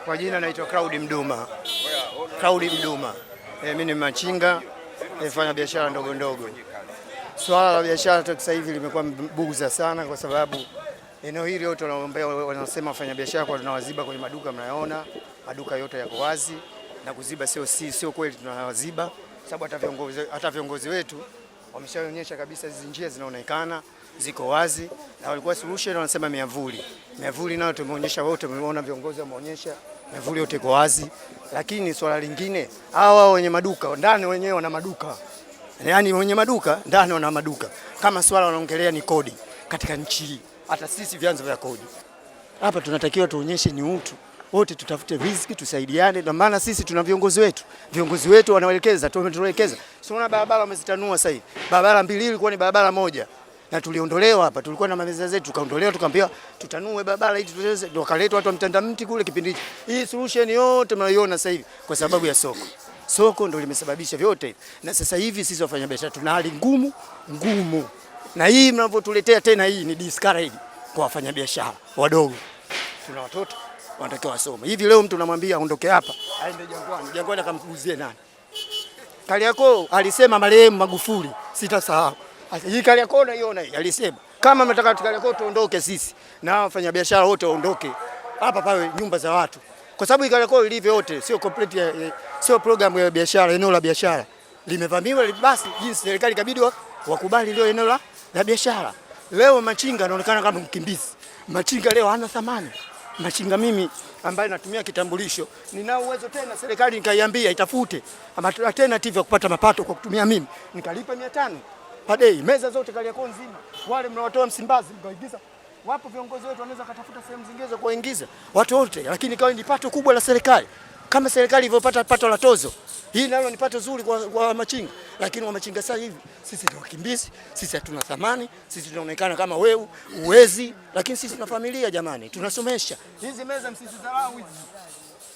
Kwa jina naitwa Cloud Mduma. Cloud Mduma. Mimi ni machinga, nafanya biashara ndogo ndogo. Swala la biashara sasa hivi limekuwa mbuguza sana kwa sababu eneo hili yote wanasema wafanya biashara kwa tunawaziba kwenye maduka, mnayaona maduka yote yako wazi na kuziba sio kweli, tunawaziba sababu hata viongozi wetu wameshaonyesha kabisa hizo njia zinaonekana ziko wazi, na walikuwa solution wanasema miavuli nayo tumeonyesha, wote tumeona viongozi wameonyesha miavuli yote iko wazi. Lakini swala lingine, hawa wenye maduka ndani wenyewe wana maduka, yaani wenye maduka ndani wana maduka, kama swala wanaongelea ni kodi katika nchi hii. Hata sisi vyanzo vya kodi hapa tunatakiwa tuonyeshe ni utu, wote tutafute riziki, tusaidiane. Na maana sisi tuna viongozi wetu wanaelekeza, tumetuelekeza. Unaona barabara wamezitanua sasa hivi, barabara mbili ilikuwa ni barabara moja, na tuliondolewa hapa, tulikuwa na meza zetu tukaondolewa, tukaambiwa tutanue barabara hii tuweze, ndio kaletwa watu wa mtanda mti kule kipindi hicho. Hii solution yote mnaiona sasa hivi kwa sababu ya soko ndio limesababisha vyote hivi. Na sasa hivi sisi wafanyabiashara tuna hali ngumu, na hii mnavyotuletea tena, hii ni discourage kwa wafanyabiashara wadogo. Tuna watoto wanatakiwa wasome. Hivi leo mtu anamwambia aondoke hapa aende Jangwani akampuuzie nani? Kariakoo alisema marehemu Magufuli, sitasahau. Hii Kariakoo naiona hii alisema kama mnataka Kariakoo tuondoke sisi na wafanyabiashara wote waondoke hapa, pawe nyumba za watu, kwa sababu Kariakoo ilivyo yote sio complete, sio program ya biashara. Eneo la biashara limevamiwa, basi jinsi serikali ikabidi wakubali leo eneo la biashara. Leo machinga anaonekana kama mkimbizi. Machinga leo hana thamani. Machinga mimi ambaye natumia kitambulisho, ninao uwezo tena serikali nikaiambia itafute alternative ya kupata mapato kwa kutumia mimi, nikalipa 500 per day, meza zote Kariakoo nzima. Wale mnawatoa Msimbazi mkaingiza, wapo viongozi wetu wanaweza katafuta sehemu zingine za kuingiza watu wote, lakini kawa ni pato kubwa la serikali. Kama serikali ilivyopata pato la tozo, hii nalo ni pato zuri kwa machinga. Lakini wa machinga sasa hivi sisi ni wakimbizi, sisi hatuna thamani, sisi tunaonekana kama wewe uwezi, lakini sisi tuna familia jamani, tunasomesha. Hizi meza msizidharau hizi,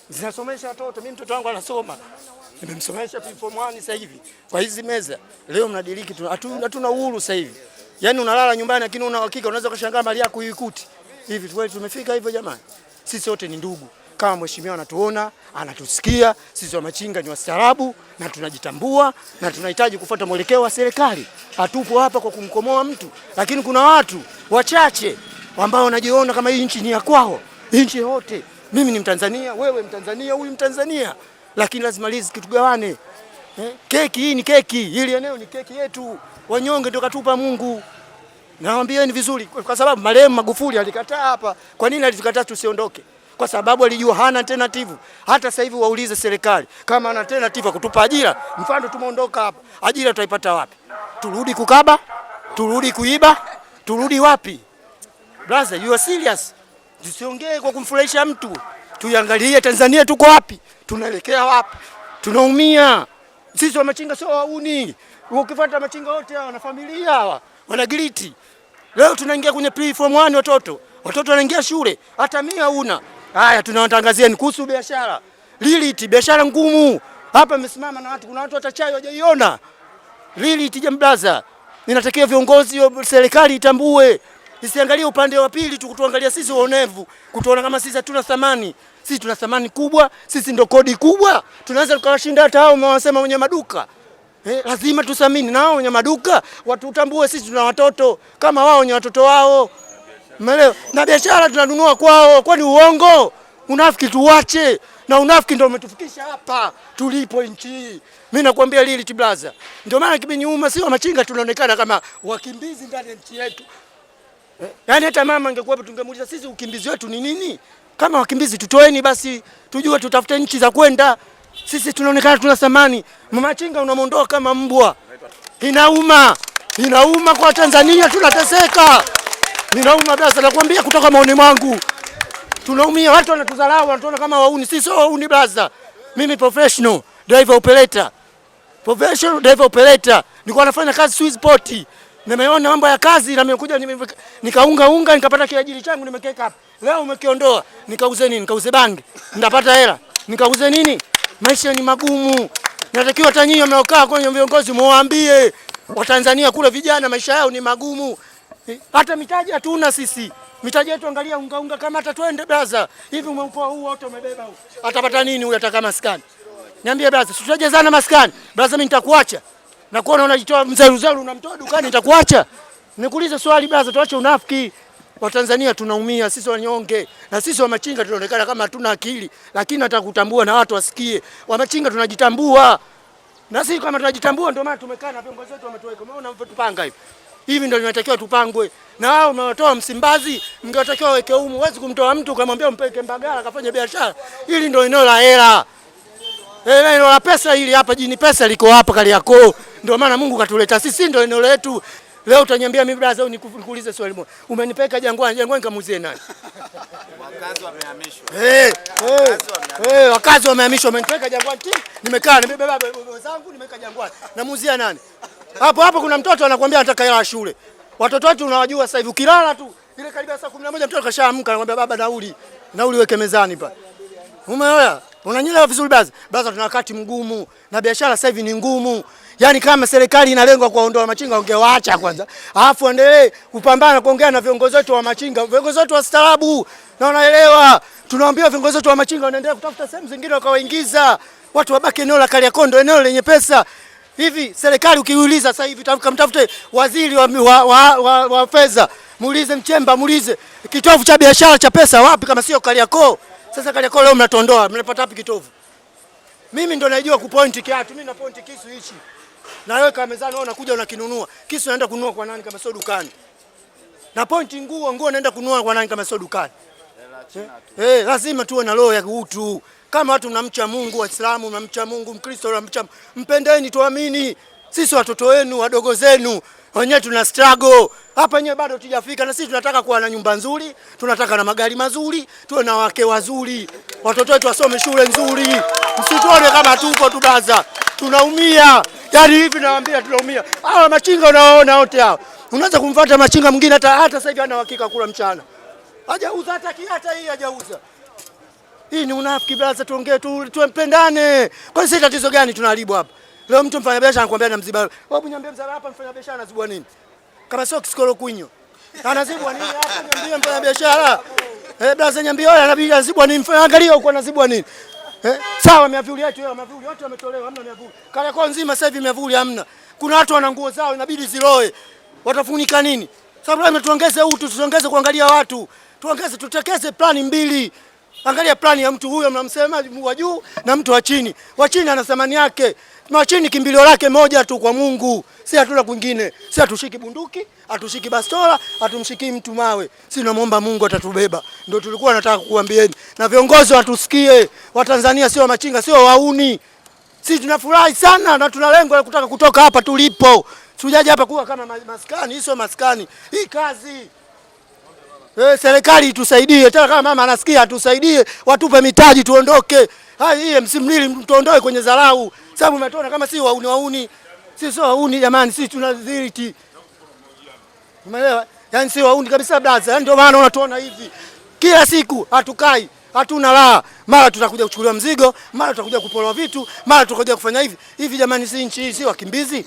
zinasomesha watoto. Mimi mtoto wangu anasoma, nimemsomesha form 1 sasa hivi kwa hizi meza. Leo mnadiriki, hatuna uhuru sasa hivi. Yaani unalala nyumbani lakini una uhakika unaweza kushangaa mali yako uikuti. Hivi kweli tumefika hivyo jamani? Sisi wote ni ndugu. Kama mheshimiwa anatuona, anatusikia, sisi wa machinga ni wastaarabu na tunajitambua na tunahitaji kufuata mwelekeo wa serikali. Hatupo hapa kwa kumkomoa mtu, lakini kuna watu wachache ambao wanajiona kama hii nchi ni ya kwao. Nchi yote, mimi ni Mtanzania, wewe Mtanzania, huyu Mtanzania, lakini lazima riziki tugawane. Keki hii ni keki, hili eneo ni keki yetu. Wanyonge ndio katupa Mungu. Nawaambieni vizuri, kwa sababu marehemu Magufuli alikataa hapa. Kwa nini alitukataa tusiondoke? Kwa sababu alijua hana alternative. Hata sasa hivi waulize serikali kama ana alternative kutupa ajira. Mfano tumeondoka hapa, ajira tutaipata wapi? Turudi kukaba? Turudi kuiba? Turudi wapi? Brother, you are serious? Tusiongee kwa kumfurahisha mtu. Tuiangalie Tanzania tuko wapi? Tunaelekea wapi? Tunaumia. Sisi wa machinga sio wauni. Ukifuata machinga wote hawa na familia hawa wana giliti. Leo tunaingia kwenye pre-form 1 watoto wanaingia shule, hata 100 huna. Haya, tunawatangazieni kuhusu biashara. Liliti biashara ngumu. Hapa mmesimama na watu, kuna watu watachai hawajaiona. Liliti jambaza. Ninatakia viongozi wa serikali itambue. Isiangalie upande wa pili tu kutuangalia sisi waonevu, kutuona kama sisi hatuna thamani. Sisi tuna thamani kubwa, sisi ndo kodi kubwa. Tunaweza tukawashinda hata hao wanasema wenye maduka. Lazima tusamini na wao wenye maduka, watu utambue sisi tuna watoto kama wao wenye watoto wao. Umeelewa? Na biashara tunanunua kwao, kwani uongo? Unafiki tuache. Na unafiki ndio umetufikisha hapa tulipo nchi. Mimi nakwambia Lilith Blaza. Ndio maana kibinyuma sio machinga tunaonekana kama wakimbizi ndani ya nchi yetu. Yaani hata mama angekuwa tungemuuliza sisi ukimbizi wetu ni nini? Kama wakimbizi tutoeni basi tujue tutafute nchi za kwenda. Sisi tunaonekana tuna thamani. Machinga unamondoa kama mbwa. Inauma kwa Tanzania tunateseka. Ninauma Blaza, nakwambia kutoka maoni mwangu. Tunaumia, watu wanatudharau, wanatuona kama wauni. Sisi sio wauni Blaza. Mimi professional driver operator. Nilikuwa nafanya kazi Swissport. Nimeona mambo ya kazi na nimekuja nikaunga nikapata kiajili changu nimekeka hapa. Leo umekiondoa. Nikauze nini? Nikauze bangi. Nitapata hela. Nikauze nini? Maisha ni magumu. Natakiwa tanyinyi mnaokaa kwenye viongozi muwaambie Watanzania kule vijana maisha yao ni magumu. Hata mitaji hatuna sisi. Mitaji yetu angalia unga kama hata twende brother. Hivi umeupoa huu wote umebeba huu. Atapata nini huyu ataka maskani? Niambie brother, tutajezana maskani. Brother mimi nitakuacha. Na kuona unajitoa mzeruzeru unamtoa dukani nitakuacha. Nikuulize swali brother, tuache unafiki. Watanzania tunaumia, sisi wanyonge. Na sisi wa machinga tunaonekana kama hatuna akili, lakini nataka kutambua na watu wasikie. Wa machinga tunajitambua. Na sisi kama tunajitambua ndio maana tumekaa na viongozi wetu wametuweka. Umeona mtupanga hivi. Hivi ndio inatakiwa tupangwe. Na wao umewatoa Msimbazi, mngewatakiwa weke humu. Huwezi kumtoa mtu ukamwambia mpeke Mbagala akafanya biashara. Hili ndio eneo la hela. Eneo la pesa hili hapa jini pesa liko hapa Kariakoo. Ndio maana Mungu katuleta sisi, ndio eneo letu. Leo utaniambia mimi brother, nikuulize swali moja. Umenipeka Jangwani, Jangwani kamuzie nani? Wakazi wamehamishwa. Wakazi wamehamishwa, umenipeka Jangwani. Nimekaa nimebeba wenzangu nimeka Jangwani. Namuzia nani? Hapo kuna mtoto anakuambia anataka hela ya shule. Watoto wetu unawajua sasa hivi, ukilala tu ile karibia saa 11 mtoto kashaamka anakuambia baba nauli weke mezani pa. Umeona? Unanyelewa vizuri baza. Baza tuna wakati mgumu na biashara sasa hivi ni ngumu. Yaani kama serikali inalenga kuwaondoa machinga ungewaacha kwanza. Alafu endelee kupambana kuongea na viongozi wetu wa machinga. Viongozi wetu wastaarabu. Na unaelewa. Tunawaambia viongozi wetu wa machinga wanaendelea kutafuta sehemu zingine wakawaingiza. Watu wabaki eneo la Kariakoo, eneo lenye pesa. Hivi serikali ukiuliza sasa hivi mtafute waziri wa fedha, muulize Mchemba, muulize kitovu cha biashara cha pesa wapi kama sio Kariakoo. Sasa Kariakoo leo mnatondoa, mnapata wapi kitovu? Mimi ndo najua kupointi kiatu, mimi na pointi kisu hichi. Na wewe kama mezani wewe unakuja unakinunua. Kisu naenda kununua kwa nani kama sio dukani? Na pointi nguo naenda kununua kwa nani kama sio dukani? Lazima tuwe na roho ya utu. Kama watu mnamcha Mungu, Waislamu mnamcha Mungu, Mkristo mnamcha, mpendeni, tuamini. Sisi watoto wenu, wadogo zenu, wenyewe tuna struggle. Hapa wenyewe bado tujafika, na sisi tunataka kuwa na nyumba nzuri, tunataka na magari mazuri, tuwe na wake wazuri. Watoto wetu wasome shule nzuri. Msituone kama tuko tu baza. Tunaumia. Yaani hivi nawaambia tunaumia. Hawa machinga unaona wote hao. Unaweza kumfuata machinga mwingine hata sasa hivi hana uhakika kula mchana. Hajauza hata hii hajauza. Hii ni unafiki brother, tuongee tumpendane. Kwa nini tatizo gani tunaharibu hapa? Leo mtu mfanya biashara anakuambia na mziba. Wewe niambie mzaba hapa mfanya biashara anazibua nini? Kama sio kisikolo kunyo. Anazibua nini hapa niambie mfanya biashara? Brother niambie wewe anazibua nini? Angalia huko anazibua nini? Sawa miavuli yetu yao, miavuli wote wametolewa, hamna miavuli. Kariakoo nzima sasa hivi miavuli hamna. Kuna watu wana nguo zao inabidi ziloe. Watafunika nini? Sababu lazima tuongeze utu, tuongeze kuangalia watu. Tutekeze plani mbili. Angalia plani ya mtu huyo mnamsema wa juu na mtu wa chini. Wa chini ana thamani yake. Wa chini kimbilio lake moja tu kwa Mungu. Si hatuna kwingine. Si hatushiki bunduki, hatushiki bastola, hatumshiki mtu mawe. Si tunamuomba Mungu atatubeba. Ndio tulikuwa nataka kukuambieni. Na viongozi watusikie. Watanzania sio machinga, sio wauni. Sisi tunafurahi sana na tuna lengo la kutaka kutoka hapa tulipo. Tujaje hapa kuwa kama maskani, hii sio maskani. Hii kazi. Serikali itusaidie, tena kama mama anasikia atusaidie, watupe mitaji tuondoke. Hii msimlili tuondoe kwenye dharau. Sababu umetona kama si wauni. Sisi sio wauni jamani, sisi tunadhiriti. Umeelewa? Yaani si wauni kabisa brother. Yaani ndio maana unatuona hivi. Kila siku hatukai, hatuna raha. Mara tutakuja kuchukuliwa mzigo, mara tutakuja kupolwa vitu, mara tutakuja kufanya hivi. Hivi jamani si nchi hii si wakimbizi.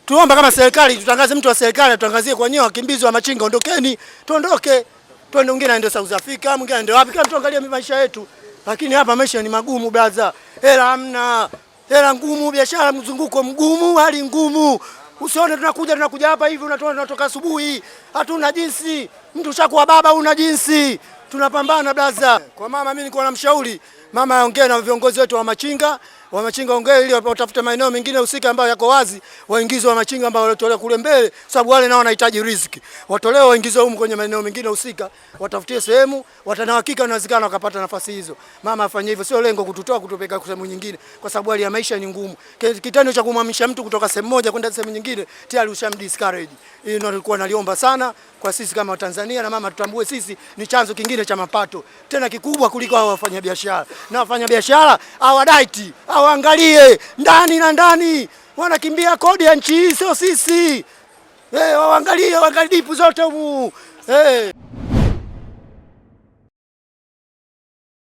Tuomba kama serikali tutangaze, mtu wa serikali tutangazie kwa nyewe wakimbizi wa machinga ondokeni, tuondoke. Twende mwingine aende South Africa, mwingine aende wapi, kila mtu angalia maisha yetu. Lakini hapa maisha ni magumu brother. Hela hamna. Hela ngumu, biashara mzunguko mgumu, hali ngumu. Usione tunakuja hapa hivi tunatoka asubuhi. Hatuna jinsi. Mtu ushakuwa baba una jinsi. Tunapambana brother. Kwa mama mimi niko namshauri, mama aongee na viongozi wetu wa machinga ongee ili watafute maeneo mengine husika ambayo yako wazi, waingizwe wa machinga ambao walitolewa kule mbele, sababu wale nao wanahitaji riziki. Watolewe waingizwe huko kwenye maeneo mengine husika, watafutie sehemu, watana hakika inawezekana wakapata nafasi hizo. Mama afanye hivyo, sio lengo kututoa kutupeka sehemu nyingine, kwa sababu hali ya maisha ni ngumu. Kitendo cha kumhamisha mtu kutoka sehemu moja kwenda sehemu nyingine tayari ushamdiscourage. Hii ndio nilikuwa naliomba sana kwa sisi kama Watanzania, na mama tutambue sisi ni chanzo kingine cha mapato tena kikubwa kuliko hao wafanyabiashara. Na wafanyabiashara hawadaiti, hawaangalie ndani na ndani, wanakimbia kodi ya nchi hii, sio sisi. Waangalie dipu zote humu.